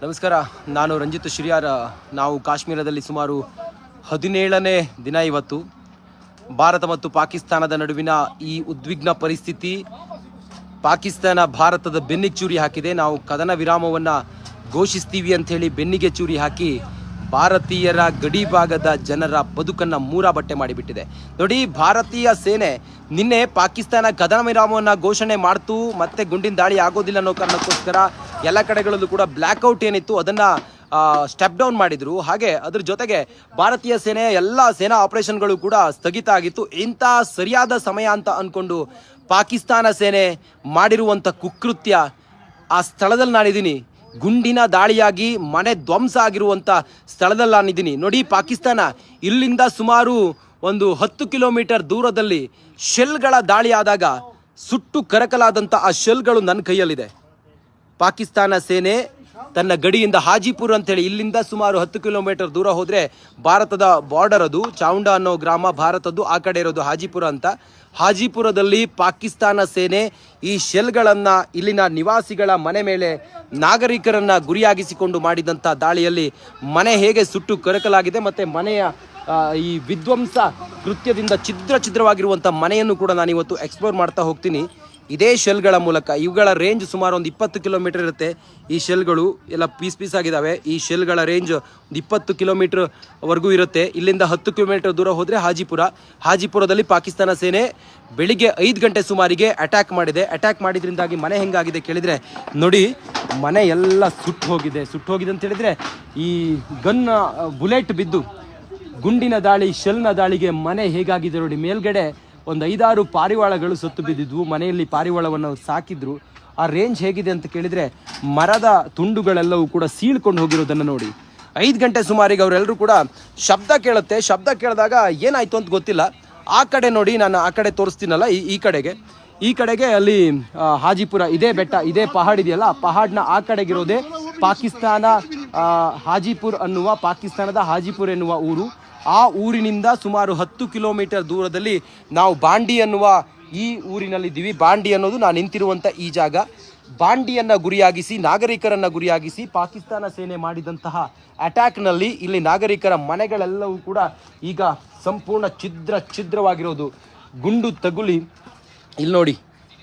ನಮಸ್ಕಾರ, ನಾನು ರಂಜಿತ್ ಶ್ರೀಯಾರ. ನಾವು ಕಾಶ್ಮೀರದಲ್ಲಿ ಸುಮಾರು 17ನೇ ದಿನ ಇವತ್ತು. ಭಾರತ ಮತ್ತು ಪಾಕಿಸ್ತಾನದ ನಡುವಿನ ಈ ಉದ್ವಿಗ್ನ ಪರಿಸ್ಥಿತಿ ಪಾಕಿಸ್ತಾನ ಭಾರತದ ಬೆನ್ನಿಗೆ ಚೂರಿ ಹಾಕಿದೆ. ನಾವು ಕದನ ವಿರಾಮವನ್ನು ಘೋಷಿಸ್ತೀವಿ ಅಂಥೇಳಿ ಬೆನ್ನಿಗೆ ಚೂರಿ ಹಾಕಿ ಭಾರತೀಯರ ಗಡಿ ಭಾಗದ ಜನರ ಬದುಕನ್ನು ಮೂರಾ ಬಟ್ಟೆ ಮಾಡಿಬಿಟ್ಟಿದೆ. ನೋಡಿ, ಭಾರತೀಯ ಸೇನೆ ನಿನ್ನೆ ಪಾಕಿಸ್ತಾನ ಕದನ ವಿರಾಮವನ್ನು ಘೋಷಣೆ ಮಾಡ್ತು, ಮತ್ತೆ ಗುಂಡಿನ ದಾಳಿ ಆಗೋದಿಲ್ಲ ಅನ್ನೋ ಕಾರಣಕ್ಕೋಸ್ಕರ ಎಲ್ಲ ಕಡೆಗಳಲ್ಲೂ ಕೂಡ ಬ್ಲ್ಯಾಕ್ಔಟ್ ಏನಿತ್ತು ಅದನ್ನು ಸ್ಟೆಪ್ ಡೌನ್ ಮಾಡಿದರು. ಹಾಗೆ ಅದ್ರ ಜೊತೆಗೆ ಭಾರತೀಯ ಸೇನೆಯ ಎಲ್ಲ ಸೇನಾ ಆಪರೇಷನ್ಗಳು ಕೂಡ ಸ್ಥಗಿತ ಆಗಿತ್ತು. ಇಂಥ ಸರಿಯಾದ ಸಮಯ ಅಂತ ಅಂದ್ಕೊಂಡು ಪಾಕಿಸ್ತಾನ ಸೇನೆ ಮಾಡಿರುವಂಥ ಕುಕೃತ್ಯ ಆ ಸ್ಥಳದಲ್ಲಿ ನಾನಿದ್ದೀನಿ. ಗುಂಡಿನ ದಾಳಿಯಾಗಿ ಮನೆ ಧ್ವಂಸ ಆಗಿರುವಂಥ ಸ್ಥಳದಲ್ಲಿ ನಾನಿದ್ದೀನಿ. ನೋಡಿ, ಪಾಕಿಸ್ತಾನ ಇಲ್ಲಿಂದ ಸುಮಾರು ಒಂದು 10 ಕಿಲೋಮೀಟರ್ ದೂರದಲ್ಲಿ ಶೆಲ್ಗಳ ದಾಳಿ ಆದಾಗ ಸುಟ್ಟು ಕರಕಲಾದಂಥ ಆ ಶೆಲ್ಗಳು ನನ್ನ ಕೈಯಲ್ಲಿದೆ. ಪಾಕಿಸ್ತಾನ ಸೇನೆ ತನ್ನ ಗಡಿಯಿಂದ ಹಾಜಿಪುರ್ ಅಂತೇಳಿ ಇಲ್ಲಿಂದ ಸುಮಾರು 10 ಕಿಲೋಮೀಟರ್ ದೂರ ಹೋದರೆ ಭಾರತದ ಬಾರ್ಡರ್, ಅದು ಚಾವುಂಡಾ ಅನ್ನೋ ಗ್ರಾಮ ಭಾರತದ್ದು, ಆ ಕಡೆ ಇರೋದು ಹಾಜಿಪುರ ಅಂತ. ಹಾಜಿಪುರದಲ್ಲಿ ಪಾಕಿಸ್ತಾನ ಸೇನೆ ಈ ಶೆಲ್ಗಳನ್ನು ಇಲ್ಲಿನ ನಿವಾಸಿಗಳ ಮನೆ ಮೇಲೆ, ನಾಗರಿಕರನ್ನು ಗುರಿಯಾಗಿಸಿಕೊಂಡು ಮಾಡಿದಂಥ ದಾಳಿಯಲ್ಲಿ ಮನೆ ಹೇಗೆ ಸುಟ್ಟು ಕರಕಲಾಗಿದೆ ಮತ್ತು ಮನೆಯ ಈ ವಿಧ್ವಂಸ ಕೃತ್ಯದಿಂದ ಛಿದ್ರವಾಗಿರುವಂಥ ಮನೆಯನ್ನು ಕೂಡ ನಾನು ಇವತ್ತು ಎಕ್ಸ್ಪ್ಲೋರ್ ಮಾಡ್ತಾ ಹೋಗ್ತೀನಿ ಇದೇ ಶೆಲ್ಗಳ ಮೂಲಕ. ಇವುಗಳ ರೇಂಜ್ ಸುಮಾರು ಒಂದು 20 ಕಿಲೋಮೀಟರ್ ಇರುತ್ತೆ. ಈ ಶೆಲ್ಗಳು ಎಲ್ಲ ಪೀಸ್ ಆಗಿದ್ದಾವೆ. ಈ ಶೆಲ್ಗಳ ರೇಂಜ್ 20 ಕಿಲೋಮೀಟರ್ವರೆಗೂ ಇರುತ್ತೆ. ಇಲ್ಲಿಂದ 10 ಕಿಲೋಮೀಟರ್ ದೂರ ಹೋದರೆ ಹಾಜಿಪುರದಲ್ಲಿ ಪಾಕಿಸ್ತಾನ ಸೇನೆ ಬೆಳಿಗ್ಗೆ 5 ಗಂಟೆ ಸುಮಾರಿಗೆ ಅಟ್ಯಾಕ್ ಮಾಡಿದೆ. ಅಟ್ಯಾಕ್ ಮಾಡಿದ್ರಿಂದಾಗಿ ಮನೆ ಹೆಂಗಾಗಿದೆ ಕೇಳಿದರೆ, ನೋಡಿ, ಮನೆ ಎಲ್ಲ ಸುಟ್ಟು ಹೋಗಿದೆ ಅಂತ ಹೇಳಿದರೆ ಈ ಗನ್ ಬುಲೆಟ್ ಬಿದ್ದು ಗುಂಡಿನ ದಾಳಿ, ಶೆಲ್ನ ದಾಳಿಗೆ ಮನೆ ಹೇಗಾಗಿದೆ ನೋಡಿ. ಮೇಲ್ಗಡೆ ಒಂದು 5-6 ಪಾರಿವಾಳಗಳು ಸತ್ತು ಬಿದ್ದಿದ್ವು. ಮನೆಯಲ್ಲಿ ಪಾರಿವಾಳವನ್ನು ಸಾಕಿದ್ರು. ಆ ರೇಂಜ್ ಹೇಗಿದೆ ಅಂತ ಕೇಳಿದರೆ ಮರದ ತುಂಡುಗಳೆಲ್ಲವೂ ಕೂಡ ಸೀಳ್ಕೊಂಡು ಹೋಗಿರೋದನ್ನು ನೋಡಿ. 5 ಗಂಟೆ ಸುಮಾರಿಗೆ ಅವರೆಲ್ಲರೂ ಕೂಡ ಶಬ್ದ ಕೇಳುತ್ತೆ. ಶಬ್ದ ಕೇಳಿದಾಗ ಏನಾಯಿತು ಅಂತ ಗೊತ್ತಿಲ್ಲ. ಆ ಕಡೆ ನೋಡಿ, ನಾನು ಆ ಕಡೆ ತೋರಿಸ್ತೀನಲ್ಲ, ಈ ಕಡೆಗೆ ಅಲ್ಲಿ ಹಾಜಿಪುರ, ಇದೇ ಬೆಟ್ಟ, ಇದೇ ಪಹಾಡ್ ಇದೆಯಲ್ಲ, ಪಹಾಡ್ನ ಆ ಕಡೆಗಿರೋದೇ ಪಾಕಿಸ್ತಾನ ಹಾಜಿಪುರ್ ಅನ್ನುವ, ಪಾಕಿಸ್ತಾನದ ಹಾಜಿಪುರ್ ಎನ್ನುವ ಊರು. ಆ ಊರಿನಿಂದ ಸುಮಾರು 10 ಕಿಲೋಮೀಟರ್ ದೂರದಲ್ಲಿ ನಾವು ಬಾಂಡಿ ಅನ್ನುವ ಈ ಊರಿನಲ್ಲಿದ್ದೀವಿ. ಬಾಂಡಿ ಅನ್ನೋದು ನಾನು ನಿಂತಿರುವಂಥ ಈ ಜಾಗ. ಬಾಂಡಿಯನ್ನು ಗುರಿಯಾಗಿಸಿ, ನಾಗರಿಕರನ್ನು ಗುರಿಯಾಗಿಸಿ ಪಾಕಿಸ್ತಾನ ಸೇನೆ ಮಾಡಿದಂತಹ ಅಟ್ಯಾಕ್ನಲ್ಲಿ ಇಲ್ಲಿ ನಾಗರಿಕರ ಮನೆಗಳೆಲ್ಲವೂ ಕೂಡ ಈಗ ಸಂಪೂರ್ಣ ಛಿದ್ರವಾಗಿರೋದು. ಗುಂಡು ತಗುಲಿ, ಇಲ್ಲಿ ನೋಡಿ,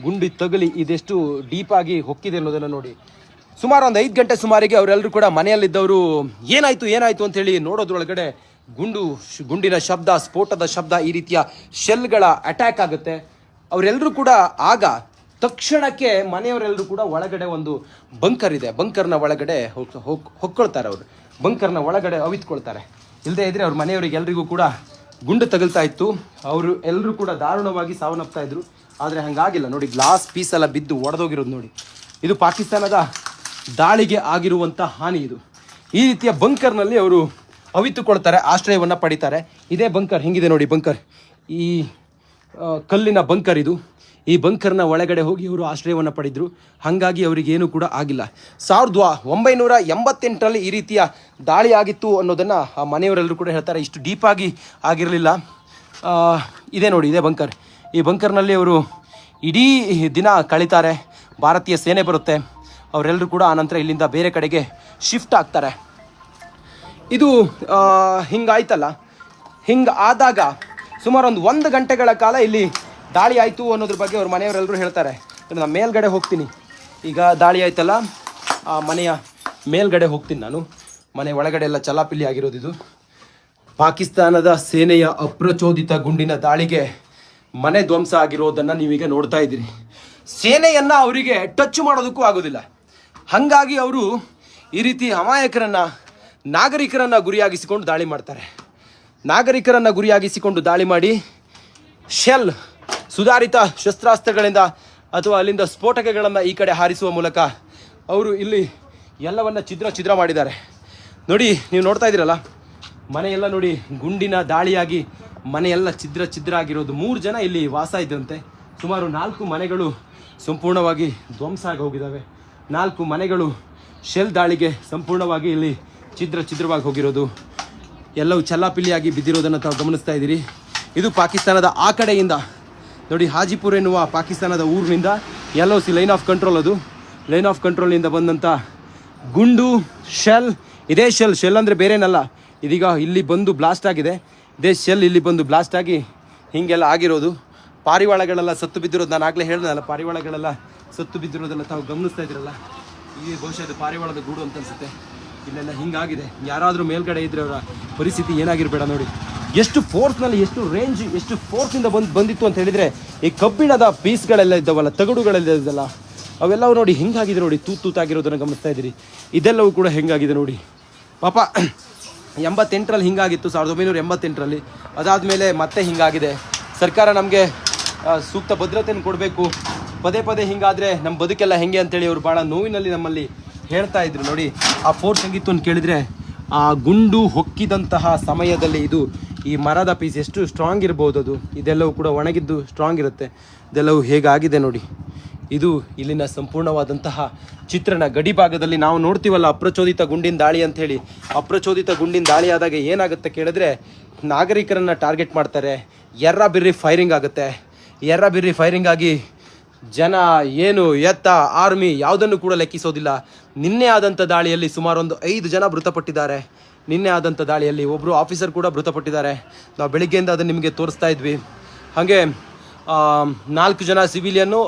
ಗುಂಡು ತಗುಲಿ ಇದೆಷ್ಟು ಡೀಪಾಗಿ ಹೊಕ್ಕಿದೆ ಅನ್ನೋದನ್ನು ನೋಡಿ. ಸುಮಾರು ಒಂದು 5 ಗಂಟೆ ಸುಮಾರಿಗೆ ಅವರೆಲ್ಲರೂ ಕೂಡ ಮನೆಯಲ್ಲಿದ್ದವರು ಏನಾಯಿತು ಅಂತೇಳಿ ನೋಡೋದ್ರೊಳಗಡೆ ಗುಂಡಿನ ಶಬ್ದ, ಸ್ಫೋಟದ ಶಬ್ದ, ಈ ರೀತಿಯ ಶೆಲ್ಗಳ ಅಟ್ಯಾಕ್ ಆಗುತ್ತೆ. ಅವರೆಲ್ಲರೂ ಕೂಡ ಆಗ ತಕ್ಷಣಕ್ಕೆ ಮನೆಯವರೆಲ್ಲರೂ ಕೂಡ ಒಳಗಡೆ ಒಂದು ಬಂಕರ್ ಇದೆ, ಬಂಕರ್ನ ಒಳಗಡೆ ಹೊಕ್ಕೊಳ್ತಾರೆ. ಅವರು ಬಂಕರ್ನ ಒಳಗಡೆ ಅವಿತ್ಕೊಳ್ತಾರೆ. ಇಲ್ಲದೇ ಇದ್ದರೆ ಅವ್ರ ಮನೆಯವರಿಗೆಲ್ಲರಿಗೂ ಕೂಡ ಗುಂಡು ತಗುಲ್ತಾ ಇತ್ತು. ಅವರು ಎಲ್ಲರೂ ಕೂಡ ದಾರುಣವಾಗಿ ಸಾವನ್ನಪ್ತಾ ಇದ್ರು. ಆದರೆ ಹಾಗಾಗಿಲ್ಲ ನೋಡಿ, ಗ್ಲಾಸ್ ಪೀಸೆಲ್ಲ ಬಿದ್ದು ಒಡೆದೋಗಿರೋದು ನೋಡಿ. ಇದು ಪಾಕಿಸ್ತಾನದ ದಾಳಿಗೆ ಆಗಿರುವಂಥ ಹಾನಿ. ಇದು ಈ ರೀತಿಯ ಬಂಕರ್ನಲ್ಲಿ ಅವರು ಅವಿತುಕೊಳ್ತಾರೆ, ಆಶ್ರಯವನ್ನು ಪಡಿತಾರೆ. ಇದೇ ಬಂಕರ್ ಹೆಂಗಿದೆ ನೋಡಿ, ಬಂಕರ್, ಈ ಕಲ್ಲಿನ ಬಂಕರ್ ಇದು. ಈ ಬಂಕರ್ನ ಒಳಗಡೆ ಹೋಗಿ ಅವರು ಆಶ್ರಯವನ್ನು ಪಡೆದರು. ಹಾಗಾಗಿ ಅವರಿಗೇನು ಕೂಡ ಆಗಿಲ್ಲ. 1988ರಲ್ಲಿ ಈ ರೀತಿಯ ದಾಳಿ ಆಗಿತ್ತು ಅನ್ನೋದನ್ನು ಆ ಮನೆಯವರೆಲ್ಲರೂ ಕೂಡ ಹೇಳ್ತಾರೆ. ಇಷ್ಟು ಡೀಪಾಗಿ ಆಗಿರಲಿಲ್ಲ. ಇದೇ ನೋಡಿ, ಇದೇ ಬಂಕರ್. ಈ ಬಂಕರ್ನಲ್ಲಿ ಅವರು ಇಡೀ ದಿನ ಕಳೀತಾರೆ. ಭಾರತೀಯ ಸೇನೆ ಬರುತ್ತೆ. ಅವರೆಲ್ಲರೂ ಕೂಡ ಆನಂತರ ಇಲ್ಲಿಂದ ಬೇರೆ ಕಡೆಗೆ ಶಿಫ್ಟ್ ಆಗ್ತಾರೆ. ಇದು ಹಿಂಗಾಯ್ತಲ್ಲ, ಹಿಂಗಾದಾಗ ಸುಮಾರು ಒಂದು ಗಂಟೆಗಳ ಕಾಲ ಇಲ್ಲಿ ದಾಳಿ ಆಯಿತು ಅನ್ನೋದ್ರ ಬಗ್ಗೆ ಅವ್ರ ಮನೆಯವರೆಲ್ಲರೂ ಹೇಳ್ತಾರೆ. ನಾನು ಮೇಲ್ಗಡೆ ಹೋಗ್ತೀನಿ. ಈಗ ದಾಳಿ ಆಯ್ತಲ್ಲ, ಆ ಮನೆಯ ಮೇಲ್ಗಡೆ ಹೋಗ್ತೀನಿ ನಾನು. ಮನೆ ಒಳಗಡೆ ಎಲ್ಲ ಚಲಾಪಿಲಿ ಆಗಿರೋದಿದು. ಪಾಕಿಸ್ತಾನದ ಸೇನೆಯ ಅಪ್ರಚೋದಿತ ಗುಂಡಿನ ದಾಳಿಗೆ ಮನೆ ಧ್ವಂಸ ಆಗಿರೋದನ್ನು ನೀವೀಗ ನೋಡ್ತಾ ಇದ್ದೀರಿ. ಸೇನೆಯನ್ನು ಅವರಿಗೆ ಟಚ್ ಮಾಡೋದಕ್ಕೂ ಆಗೋದಿಲ್ಲ. ಹಾಗಾಗಿ ಅವರು ಈ ರೀತಿ ಅಮಾಯಕರನ್ನು, ನಾಗರಿಕರನ್ನು ಗುರಿಯಾಗಿಸಿಕೊಂಡು ದಾಳಿ ಮಾಡ್ತಾರೆ. ನಾಗರಿಕರನ್ನು ಗುರಿಯಾಗಿಸಿಕೊಂಡು ದಾಳಿ ಮಾಡಿ ಶೆಲ್, ಸುಧಾರಿತ ಶಸ್ತ್ರಾಸ್ತ್ರಗಳಿಂದ ಅಥವಾ ಅಲ್ಲಿಂದ ಸ್ಫೋಟಕಗಳನ್ನು ಈ ಕಡೆ ಹಾರಿಸುವ ಮೂಲಕ ಅವರು ಇಲ್ಲಿ ಎಲ್ಲವನ್ನು ಛಿದ್ರ ಮಾಡಿದ್ದಾರೆ. ನೋಡಿ, ನೀವು ನೋಡ್ತಾ ಇದ್ದೀರಲ್ಲ, ಮನೆಯೆಲ್ಲ ನೋಡಿ ಗುಂಡಿನ ದಾಳಿಯಾಗಿ ಮನೆಯೆಲ್ಲ ಛಿದ್ರ ಆಗಿರೋದು. 3 ಜನ ಇಲ್ಲಿ ವಾಸ ಇದ್ದಂತೆ. ಸುಮಾರು 4 ಮನೆಗಳು ಸಂಪೂರ್ಣವಾಗಿ ಧ್ವಂಸ ಆಗಿ ಹೋಗಿದ್ದಾವೆ. 4 ಮನೆಗಳು ಶೆಲ್ ದಾಳಿಗೆ ಸಂಪೂರ್ಣವಾಗಿ ಇಲ್ಲಿ ಛಿದ್ರವಾಗಿ ಹೋಗಿರೋದು. ಎಲ್ಲವೂ ಚಲ್ಲಾಪಿಲ್ಲಿಯಾಗಿ ಬಿದ್ದಿರೋದನ್ನು ತಾವು ಗಮನಿಸ್ತಾ ಇದ್ದೀರಿ. ಇದು ಪಾಕಿಸ್ತಾನದ ಆ ಕಡೆಯಿಂದ ನೋಡಿ, ಹಾಜಿಪುರ್ ಎನ್ನುವ ಪಾಕಿಸ್ತಾನದ ಊರಿನಿಂದ LOC ಲೈನ್ ಆಫ್ ಕಂಟ್ರೋಲ್, ಅದು ಲೈನ್ ಆಫ್ ಕಂಟ್ರೋಲ್ನಿಂದ ಬಂದಂಥ ಗುಂಡು ಶೆಲ್. ಇದೇ ಶೆಲ್ ಅಂದರೆ ಬೇರೆನಲ್ಲ, ಇದೀಗ ಇಲ್ಲಿ ಬಂದು ಬ್ಲಾಸ್ಟ್ ಆಗಿದೆ. ಇದೇ ಶೆಲ್ ಇಲ್ಲಿ ಬಂದು ಬ್ಲಾಸ್ಟ್ ಆಗಿ ಹೀಗೆಲ್ಲ ಆಗಿರೋದು. ಪಾರಿವಾಳಗಳೆಲ್ಲ ಸತ್ತು ಬಿದ್ದಿರೋದು, ನಾನು ಆಗಲೇ ಹೇಳಿದ್ನಲ್ಲ, ಪಾರಿವಾಳಗಳೆಲ್ಲ ಸತ್ತು ಬಿದ್ದಿರೋದೆಲ್ಲ ತಾವು ಗಮನಿಸ್ತಾ ಇದ್ದೀರಲ್ಲ. ಈ ಬಹುಶಃ ಇದು ಪಾರಿವಾಳದ ಗೂಡು ಅಂತ ಅನ್ಸುತ್ತೆ. ಇಲ್ಲೆಲ್ಲ ಹಿಂಗಾಗಿದೆ. ಯಾರಾದರೂ ಮೇಲ್ಗಡೆ ಇದ್ರೆ ಅವರ ಪರಿಸ್ಥಿತಿ ಏನಾಗಿರಬೇಡ ನೋಡಿ. ಎಷ್ಟು ಫೋರ್ಸ್ನಲ್ಲಿ, ಎಷ್ಟು ರೇಂಜ್, ಎಷ್ಟು ಫೋರ್ಸಿಂದ ಬಂದಿತ್ತು ಅಂತ ಹೇಳಿದರೆ, ಈ ಕಬ್ಬಿಣದ ಪೀಸ್ಗಳೆಲ್ಲ ಇದ್ದಾವಲ್ಲ, ತಗಡುಗಳೆಲ್ಲ ಇದ್ದಲ್ಲ, ಅವೆಲ್ಲವೂ ನೋಡಿ ಹಿಂಗಾಗಿದೆ ನೋಡಿ, ತೂತಾಗಿರೋದನ್ನು ಗಮನಿಸ್ತಾ ಇದ್ದೀರಿ. ಇದೆಲ್ಲವೂ ಕೂಡ ಹೆಂಗಾಗಿದೆ ನೋಡಿ. ಪಾಪ 88ರಲ್ಲಿ ಹಿಂಗಾಗಿತ್ತು, 1988ರಲ್ಲಿ. ಅದಾದಮೇಲೆ ಮತ್ತೆ ಹಿಂಗಾಗಿದೆ. ಸರ್ಕಾರ ನಮಗೆ ಸೂಕ್ತ ಭದ್ರತೆಯನ್ನು ಕೊಡಬೇಕು. ಪದೇ ಪದೇ ಹಿಂಗಾದರೆ ನಮ್ಮ ಬದುಕೆಲ್ಲ ಹೆಂಗೆ ಅಂತೇಳಿ ಅವರು ಭಾಳ ನೋವಿನಲ್ಲಿ ನಮ್ಮಲ್ಲಿ ಹೇಳ್ತಾ ಇದ್ರು ನೋಡಿ. ಆ ಫೋರ್ಸ್ ಹೆಂಗಿತ್ತು ಅಂತ ಕೇಳಿದರೆ, ಆ ಗುಂಡು ಹೊಕ್ಕಿದಂತಹ ಸಮಯದಲ್ಲಿ ಇದು ಈ ಮರದ ಪೀಸ್ ಎಷ್ಟು ಸ್ಟ್ರಾಂಗ್ ಇರ್ಬೋದು, ಅದು ಇದೆಲ್ಲವೂ ಕೂಡ ಒಣಗಿದ್ದು ಸ್ಟ್ರಾಂಗ್ ಇರುತ್ತೆ. ಇದೆಲ್ಲವೂ ಹೇಗಾಗಿದೆ ನೋಡಿ. ಇದು ಇಲ್ಲಿನ ಸಂಪೂರ್ಣವಾದಂತಹ ಚಿತ್ರಣ. ಗಡಿ ಭಾಗದಲ್ಲಿ ನಾವು ನೋಡ್ತೀವಲ್ಲ ಅಪ್ರಚೋದಿತ ಗುಂಡಿನ ದಾಳಿ ಅಂಥೇಳಿ. ಅಪ್ರಚೋದಿತ ಗುಂಡಿನ ದಾಳಿ ಆದಾಗ ಏನಾಗುತ್ತೆ ಕೇಳಿದ್ರೆ, ನಾಗರಿಕರನ್ನು ಟಾರ್ಗೆಟ್ ಮಾಡ್ತಾರೆ, ಎರ್ರಬಿರ್ರಿ ಫೈರಿಂಗ್ ಆಗುತ್ತೆ. ಎರ್ರಬಿರ್ರಿ ಫೈರಿಂಗ್ ಆಗಿ ಜನ ಏನು ಎತ್ತ ಆರ್ಮಿ ಯಾವುದನ್ನು ಕೂಡ ಲೆಕ್ಕಿಸೋದಿಲ್ಲ. ನಿನ್ನೆ ಆದಂಥ ದಾಳಿಯಲ್ಲಿ ಸುಮಾರು ಒಂದು 5 ಜನ ಮೃತಪಟ್ಟಿದ್ದಾರೆ. ನಿನ್ನೆ ಆದಂಥ ದಾಳಿಯಲ್ಲಿ ಒಬ್ಬರು ಆಫೀಸರ್ ಕೂಡ ಮೃತಪಟ್ಟಿದ್ದಾರೆ. ನಾವು ಬೆಳಿಗ್ಗೆಯಿಂದ ಅದನ್ನು ನಿಮಗೆ ತೋರಿಸ್ತಾ ಇದ್ವಿ. ಹಾಗೆ 4 ಜನ ಸಿವಿಲಿಯನ್ನು,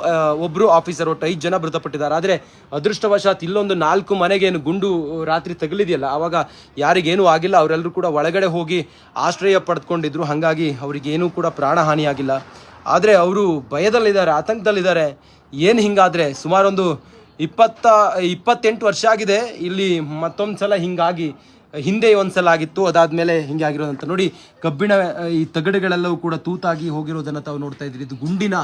ಒಬ್ಬರು ಆಫೀಸರ್, ಒಟ್ಟು 5 ಜನ ಮೃತಪಟ್ಟಿದ್ದಾರೆ. ಆದರೆ ಅದೃಷ್ಟವಶಾತ್ ಇಲ್ಲೊಂದು 4 ಮನೆಗೇನು ಗುಂಡು ರಾತ್ರಿ ತಗಲಿದೆಯಲ್ಲ, ಆವಾಗ ಯಾರಿಗೇನೂ ಆಗಿಲ್ಲ. ಅವರೆಲ್ಲರೂ ಕೂಡ ಒಳಗಡೆ ಹೋಗಿ ಆಶ್ರಯ ಪಡೆದುಕೊಂಡಿದ್ರು. ಹಾಗಾಗಿ ಅವರಿಗೇನೂ ಕೂಡ ಪ್ರಾಣಹಾನಿಯಾಗಿಲ್ಲ. ಆದರೆ ಅವರು ಭಯದಲ್ಲಿದ್ದಾರೆ, ಆತಂಕದಲ್ಲಿದ್ದಾರೆ. ಏನು ಹಿಂಗಾದರೆ ಸುಮಾರೊಂದು 28 ವರ್ಷ ಆಗಿದೆ ಇಲ್ಲಿ ಮತ್ತೊಂದು ಸಲ ಹಿಂಗಾಗಿ. ಹಿಂದೆ ಒಂದು ಸಲ ಆಗಿತ್ತು, ಅದಾದಮೇಲೆ ಹಿಂಗೆ ಆಗಿರೋದಂತ ನೋಡಿ. ಕಬ್ಬಿಣ ಈ ತಗಡುಗಳೆಲ್ಲವೂ ಕೂಡ ತೂತಾಗಿ ಹೋಗಿರೋದನ್ನು ತಾವು ನೋಡ್ತಾ ಇದ್ದೀರಿ. ಇದು ಗುಂಡಿನ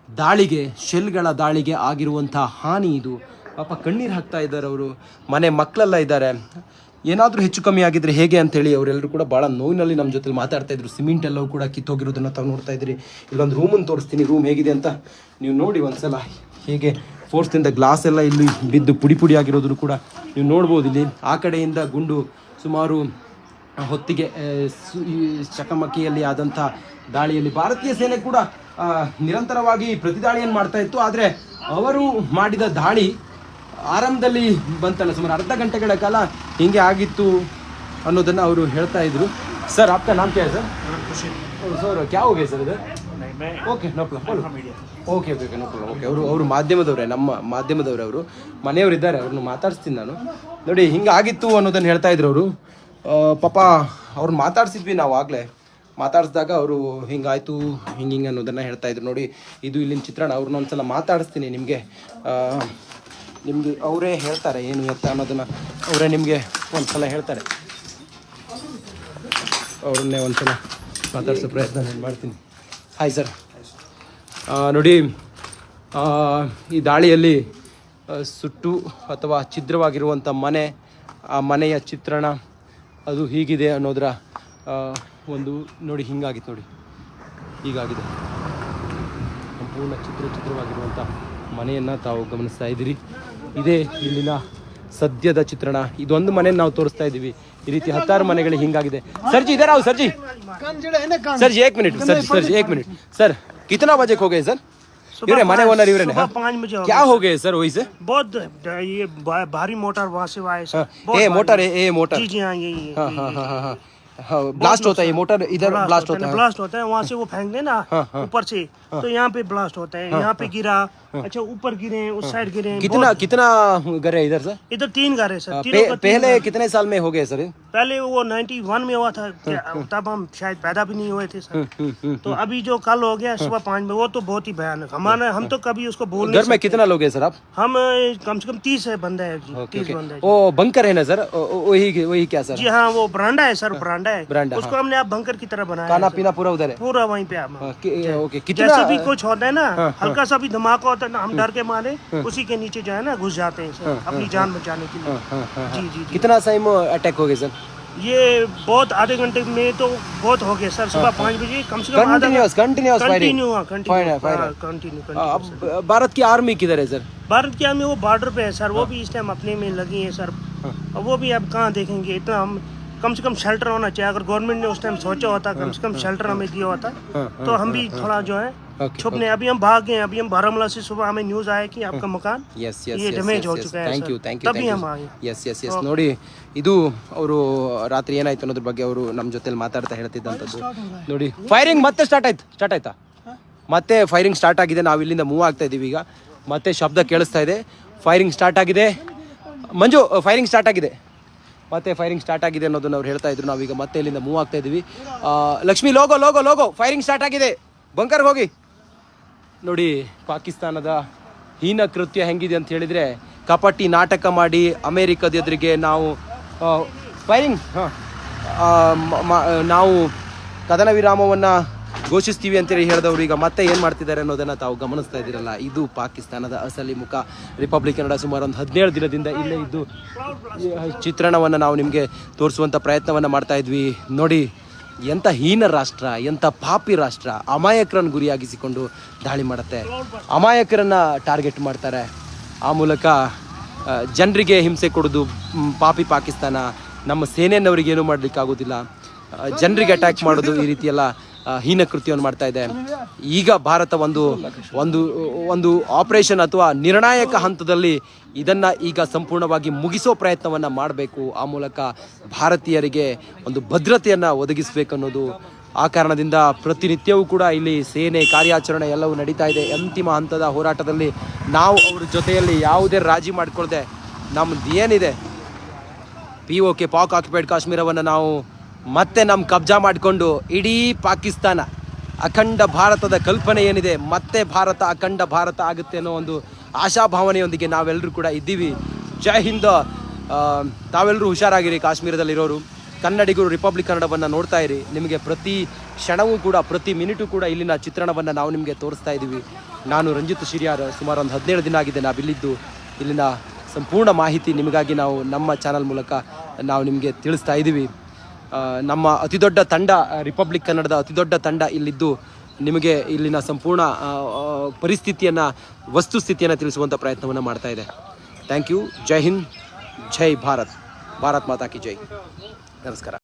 ದಾಳಿಗೆ, ಶೆಲ್ಗಳ ದಾಳಿಗೆ ಆಗಿರುವಂಥ ಹಾನಿ ಇದು. ಪಾಪ ಕಣ್ಣೀರು ಹಾಕ್ತಾ ಇದ್ದಾರೆ ಅವರು. ಮನೆ ಮಕ್ಕಳೆಲ್ಲ ಇದ್ದಾರೆ. ಏನಾದರೂ ಹೆಚ್ಚು ಕಮ್ಮಿ ಆಗಿದ್ರೆ ಹೇಗೆ ಅಂತೇಳಿ ಅವರೆಲ್ಲರೂ ಕೂಡ ಭಾಳ ನೋವಿನಲ್ಲಿ ನಮ್ಮ ಜೊತೆ ಮಾತಾಡ್ತಾ ಇದ್ರು. ಸಿಮೆಂಟ್ ಎಲ್ಲವೂ ಕೂಡ ಕಿತ್ತೋಗಿರೋದನ್ನು ತಾವು ನೋಡ್ತಾ ಇದ್ದೀರಿ. ಇಲ್ಲೊಂದು ರೂಮನ್ನು ತೋರಿಸ್ತೀನಿ, ರೂಮ್ ಹೇಗಿದೆ ಅಂತ ನೀವು ನೋಡಿ ಒಂದ್ಸಲ. ಹೇಗೆ ಫೋರ್ಸ್ನಿಂದ ಗ್ಲಾಸ್ ಎಲ್ಲ ಇಲ್ಲಿ ಬಿದ್ದು ಪುಡಿ ಪುಡಿ ಆಗಿರೋದನ್ನು ಕೂಡ ನೀವು ನೋಡ್ಬೋದು. ಇಲ್ಲಿ ಆ ಕಡೆಯಿಂದ ಗುಂಡು ಸುಮಾರು ಹೊತ್ತಿಗೆ ಚಕಮಕಿಯಲ್ಲಿ ಆದಂಥ ದಾಳಿಯಲ್ಲಿ ಭಾರತೀಯ ಸೇನೆ ಕೂಡ ನಿರಂತರವಾಗಿ ಪ್ರತಿದಾಳಿಯನ್ನು ಮಾಡ್ತಾ ಇತ್ತು. ಆದರೆ ಅವರು ಮಾಡಿದ ದಾಳಿ ಆರಂಭದಲ್ಲಿ ಬಂತಲ್ಲ, ಸುಮಾರು ಅರ್ಧ ಗಂಟೆಗಳ ಕಾಲ ಹಿಂಗೆ ಆಗಿತ್ತು ಅನ್ನೋದನ್ನು ಅವರು ಹೇಳ್ತಾ ಇದ್ರು. ಸರ್ आपका नाम क्या है सर? सर क्या हो गया सर इधर? Okay no problem. Okay okay no problem. Okay ಅವರು ಮಾಧ್ಯಮದವರೇ, ನಮ್ಮ ಮಾಧ್ಯಮದವರೇ, ಅವರು ಮನೆಯವರಿದ್ದಾರೆ, ಅವ್ರನ್ನ ಮಾತಾಡಿಸ್ತೀನಿ ನಾನು. ನೋಡಿ ಹಿಂಗೆ ಆಗಿತ್ತು ಅನ್ನೋದನ್ನು ಹೇಳ್ತಾ ಇದ್ರು ಅವರು. ಪಾಪ ಅವ್ರನ್ನ ಮಾತಾಡ್ಸಿದ್ವಿ ನಾವು ಆಗಲೇ. ಮಾತಾಡಿಸಿದಾಗ ಅವರು ಹಿಂಗಾಯಿತು ಹಿಂಗೆ ಅನ್ನೋದನ್ನು ಹೇಳ್ತಾ ಇದ್ರು ನೋಡಿ. ಇದು ಇಲ್ಲಿನ ಚಿತ್ರಣ. ಅವ್ರನ್ನ ಒಂದ್ಸಲ ಮಾತಾಡಿಸ್ತೀನಿ ನಿಮಗೆ. ಅವರೇ ಹೇಳ್ತಾರೆ ಏನು ಎತ್ತ ಅನ್ನೋದನ್ನು, ಅವರೇ ನಿಮಗೆ ಒಂದು ಸಲ ಹೇಳ್ತಾರೆ. ಅವ್ರನ್ನೇ ಒಂದು ಸಲ ಮಾತಾಡಿಸೋ ಪ್ರಯತ್ನ ನಾನು ಮಾಡ್ತೀನಿ. Hi sir. ನೋಡಿ, ಈ ದಾಳಿಯಲ್ಲಿ ಸುಟ್ಟು ಅಥವಾ ಛಿದ್ರವಾಗಿರುವಂಥ ಮನೆ, ಆ ಮನೆಯ ಚಿತ್ರಣ ಅದು ಹೀಗಿದೆ ಅನ್ನೋದರ ಒಂದು ನೋಡಿ. ಹಿಂಗಾಗಿತ್ತು ನೋಡಿ, ಹೀಗಾಗಿದೆ. ಸಂಪೂರ್ಣ ಚಿತ್ರವಾಗಿರುವಂಥ ಮನೆಯನ್ನು ತಾವು ಗಮನಿಸ್ತಾ ಇದ್ದೀರಿ. ಇದೇ ಇಲ್ಲಿನ ಸದ್ಯದ ಚಿತ್ರಣ. ಇದೊಂದು ಮನೆ ನಾವು ತೋರಿಸ್ತಾ ಇದ್ದೀವಿ. ಈ ರೀತಿ 10 ಮನೆಗಳಿಗೆ ಹಿಂಗಾಗಿದೆ. ಸರ್ಜಿ इधर आओ Sarji. Sarji 1 minute. Sarji 1 minute. Sir कितना बजे खो गए सर? इवरे मने ओनर इवरे ने 5 बजे क्या हो गए सर? वही से बहुत ये भारी मोटर वहाँ से आए सर. ये मोटर है, ये मोटर. जी जी हाँ यही है. हाँ ब्लास्ट होता है ये मोटर, इधर ब्लास्ट होता है. ब्लास्ट होता है वहाँ से वो फेंक देना ऊपर से, तो यहाँ पे ब्लास्ट होता है. यहाँ पे गिरा, अच्छा ऊपर गिरे, उस साइड गिरे. कितना घर है इधर सर? इधर 3 घर है सर. पहले कितने साल में हो गए सर? पहले वो 91 में हुआ था, तब हम शायद पैदा भी नहीं हुए थे सर. तो अभी जो कल हो गया सुबह 5 बजे, वो तो बहुत ही भयानक. हमारा हम तो कभी उसको बोल नहीं सकते. घर में कितना लोग हैं सर आप? हम कम से कम 30 बंदे हैं. 30 बंदे. वो बंकर है ना सर? वही क्या सर? जी हाँ, वो बरांडा है सर. बरांडा है, उसको हमने आप बंकर की तरह बनाया. खाना पीना पूरा उधर है? पूरा वहीं पे. ओके. जैसे भी कुछ होता है ना, हल्का सा भी धमाका होता है ना, हम डर के मारे उसी के नीचे जो है ना घुस जाते हैं सर, अपनी जान बचाने के लिए. जी जी. कितना टाइम अटैक हो गए सर? ये बहुत आधे घंटे में तो बहुत हो गया सर. सुबह 5 बजे कम से कम कंटिन्यूअस फायरिंग. कंटिन्यू. अब भारत की आर्मी किधर है सर? भारत की आर्मी वो बॉर्डर पे है सर. वो भी इस टाइम अपने में लगी है सर. वो भी अब कहाँ देखेंगे. इतना हम कम से कम शेल्टर होना चाहिए. अगर गवर्नमेंट ने उस टाइम सोचा होता, कम से कम शेल्टर हमें दिया होता, तो हम भी थोड़ा जो है Okay, छुपने अभी हम भाग गए, अभी हम बारामूला से सुबह हमें न्यूज आया कि आपका मकान ಎಸ್ ये डैमेज हो चुका है ಥ್ಯಾಂಕ್ सर। ಯು ಥ್ಯಾಂಕ್ तभी ಯು हम आए। ಎಸ್ ಎಸ್ ಎಸ್ ನೋಡಿ, ಇದು ಅವರು ರಾತ್ರಿ ಏನಾಯ್ತು ಅನ್ನೋದ್ರ ಬಗ್ಗೆ ಅವರು ನಮ್ಮ ಜೊತೆಲಿ ಮಾತಾಡ್ತಾ ಹೇಳ್ತಿದ್ದಂಥದ್ದು ನೋಡಿ. ಫೈರಿಂಗ್ ಮತ್ತೆ ಸ್ಟಾರ್ಟ್ ಆಯ್ತಾ? ಮತ್ತೆ ಫೈರಿಂಗ್ ಸ್ಟಾರ್ಟ್ ಆಗಿದೆ. ನಾವು ಇಲ್ಲಿಂದ ಮೂವ್ ಆಗ್ತಾ ಇದ್ದೀವಿ ಈಗ. ಮತ್ತೆ ಶಬ್ದ ಕೇಳಿಸ್ತಾ ಇದೆ. ಫೈರಿಂಗ್ ಸ್ಟಾರ್ಟ್ ಆಗಿದೆ. ಮಂಜು, ಫೈರಿಂಗ್ ಸ್ಟಾರ್ಟ್ ಆಗಿದೆ, ಮತ್ತೆ ಫೈರಿಂಗ್ ಸ್ಟಾರ್ಟ್ ಆಗಿದೆ ಅನ್ನೋದನ್ನ ಅವ್ರು ಹೇಳ್ತಾ ಇದ್ರು. ನಾವೀಗ ಮತ್ತೆ ಇಲ್ಲಿಂದ ಮೂವ್ ಆಗ್ತಾ ಇದ್ದೀವಿ. ಲಕ್ಷ್ಮಿ, ಲೋಗೋ ಫೈರಿಂಗ್ ಸ್ಟಾರ್ಟ್ ಆಗಿದೆ, ಬಂಕರ್ಗೆ ಹೋಗಿ. ನೋಡಿ, ಪಾಕಿಸ್ತಾನದ ಹೀನ ಕೃತ್ಯ ಹೆಂಗಿದೆ ಅಂತ ಹೇಳಿದರೆ, ಕಪಟಿ ನಾಟಕ ಮಾಡಿ ಅಮೇರಿಕದ ಎದುರಿಗೆ ನಾವು ಫೈರಿಂಗ್ ನಾವು ಕದನ ವಿರಾಮವನ್ನು ಘೋಷಿಸ್ತೀವಿ ಅಂತೇಳಿ ಹೇಳಿದವರು ಈಗ ಮತ್ತೆ ಏನು ಮಾಡ್ತಿದ್ದಾರೆ ಅನ್ನೋದನ್ನು ತಾವು ಗಮನಿಸ್ತಾ ಇದ್ದೀರಲ್ಲ. ಇದು ಪಾಕಿಸ್ತಾನದ ಅಸಲಿ ಮುಖ. ರಿಪಬ್ಲಿಕ್ ಕನ್ನಡ ಸುಮಾರು ಒಂದು 17 ದಿನದಿಂದ ಇಲ್ಲೇ ಇದ್ದು ಚಿತ್ರಣವನ್ನು ನಾವು ನಿಮಗೆ ತೋರಿಸುವಂಥ ಪ್ರಯತ್ನವನ್ನು ಮಾಡ್ತಾ ಇದ್ವಿ. ನೋಡಿ, ಎಂಥ ಹೀನ ರಾಷ್ಟ್ರ, ಎಂಥ ಪಾಪಿ ರಾಷ್ಟ್ರ. ಅಮಾಯಕರನ್ನು ಗುರಿಯಾಗಿಸಿಕೊಂಡು ದಾಳಿ ಮಾಡುತ್ತೆ, ಅಮಾಯಕರನ್ನು ಟಾರ್ಗೆಟ್ ಮಾಡ್ತಾರೆ. ಆ ಮೂಲಕ ಜನರಿಗೆ ಹಿಂಸೆ ಕೊಡೋದು ಪಾಪಿ ಪಾಕಿಸ್ತಾನ. ನಮ್ಮ ಸೇನೆಯವ್ರಿಗೇನು ಮಾಡಲಿಕ್ಕಾಗೋದಿಲ್ಲ, ಜನರಿಗೆ ಅಟ್ಯಾಕ್ ಮಾಡೋದು, ಈ ರೀತಿಯೆಲ್ಲ ಹೀನ ಕೃತ್ಯವನ್ನು ಮಾಡ್ತಾ ಇದೆ. ಈಗ ಭಾರತ ಒಂದು ಆಪರೇಷನ್ ಅಥವಾ ನಿರ್ಣಾಯಕ ಹಂತದಲ್ಲಿ ಇದನ್ನು ಈಗ ಸಂಪೂರ್ಣವಾಗಿ ಮುಗಿಸೋ ಪ್ರಯತ್ನವನ್ನು ಮಾಡಬೇಕು. ಆ ಮೂಲಕ ಭಾರತೀಯರಿಗೆ ಒಂದು ಭದ್ರತೆಯನ್ನು ಒದಗಿಸಬೇಕು ಅನ್ನೋದು. ಆ ಕಾರಣದಿಂದ ಪ್ರತಿನಿತ್ಯವೂ ಕೂಡ ಇಲ್ಲಿ ಸೇನೆ ಕಾರ್ಯಾಚರಣೆ ಎಲ್ಲವೂ ನಡೀತಾ ಇದೆ. ಅಂತಿಮ ಹಂತದ ಹೋರಾಟದಲ್ಲಿ ನಾವು ಅವ್ರ ಜೊತೆಯಲ್ಲಿ ಯಾವುದೇ ರಾಜಿ ಮಾಡಿಕೊಳ್ಳದೆ ನಮ್ಮದು ಏನಿದೆ POK ಪಾಕ್ ಆಕ್ಯುಪೈಡ್ ಕಾಶ್ಮೀರವನ್ನು ನಾವು ಮತ್ತೆ ನಮ್ಮ ಕಬ್ಜಾ ಮಾಡಿಕೊಂಡು ಇಡೀ ಪಾಕಿಸ್ತಾನ, ಅಖಂಡ ಭಾರತದ ಕಲ್ಪನೆ ಏನಿದೆ, ಮತ್ತೆ ಭಾರತ ಅಖಂಡ ಭಾರತ ಆಗುತ್ತೆ ಅನ್ನೋ ಒಂದು ಆಶಾಭಾವನೆಯೊಂದಿಗೆ ನಾವೆಲ್ಲರೂ ಕೂಡ ಇದ್ದೀವಿ. ಜೈ ಹಿಂದ್. ತಾವೆಲ್ಲರೂ ಹುಷಾರಾಗಿರಿ. ಕಾಶ್ಮೀರದಲ್ಲಿರೋರು ಕನ್ನಡಿಗರು ರಿಪಬ್ಲಿಕ್ ಕನ್ನಡವನ್ನು ನೋಡ್ತಾ ಇರಿ. ನಿಮಗೆ ಪ್ರತಿ ಕ್ಷಣವೂ ಕೂಡ, ಪ್ರತಿ ಮಿನಿಟು ಕೂಡ ಇಲ್ಲಿನ ಚಿತ್ರಣವನ್ನು ನಾವು ನಿಮಗೆ ತೋರಿಸ್ತಾ ಇದ್ದೀವಿ. ನಾನು ರಂಜಿತ್ ಶಿರಿಯಾರ್. ಸುಮಾರು ಒಂದು 17 ದಿನ ಆಗಿದೆ ನಾವಿಲ್ಲಿದ್ದು. ಇಲ್ಲಿನ ಸಂಪೂರ್ಣ ಮಾಹಿತಿ ನಿಮಗಾಗಿ ನಾವು ನಮ್ಮ ಚಾನಲ್ ಮೂಲಕ ನಾವು ನಿಮಗೆ ತಿಳಿಸ್ತಾ ಇದ್ದೀವಿ. ನಮ್ಮ ಅತಿದೊಡ್ಡ ತಂಡ, ರಿಪಬ್ಲಿಕ್ ಕನ್ನಡದ ಅತಿದೊಡ್ಡ ತಂಡ ಇಲ್ಲಿದ್ದು ನಿಮಗೆ ಇಲ್ಲಿನ ಸಂಪೂರ್ಣ ಪರಿಸ್ಥಿತಿಯನ್ನು, ವಸ್ತುಸ್ಥಿತಿಯನ್ನು ತಿಳಿಸುವಂಥ ಪ್ರಯತ್ನವನ್ನು ಮಾಡ್ತಾ ಇದೆ. Thank you. ಜೈ ಹಿಂದ್, ಜೈ ಭಾರತ್. ಭಾರತ್ ಮಾತಾ ಕಿ ಜೈ. ನಮಸ್ಕಾರ.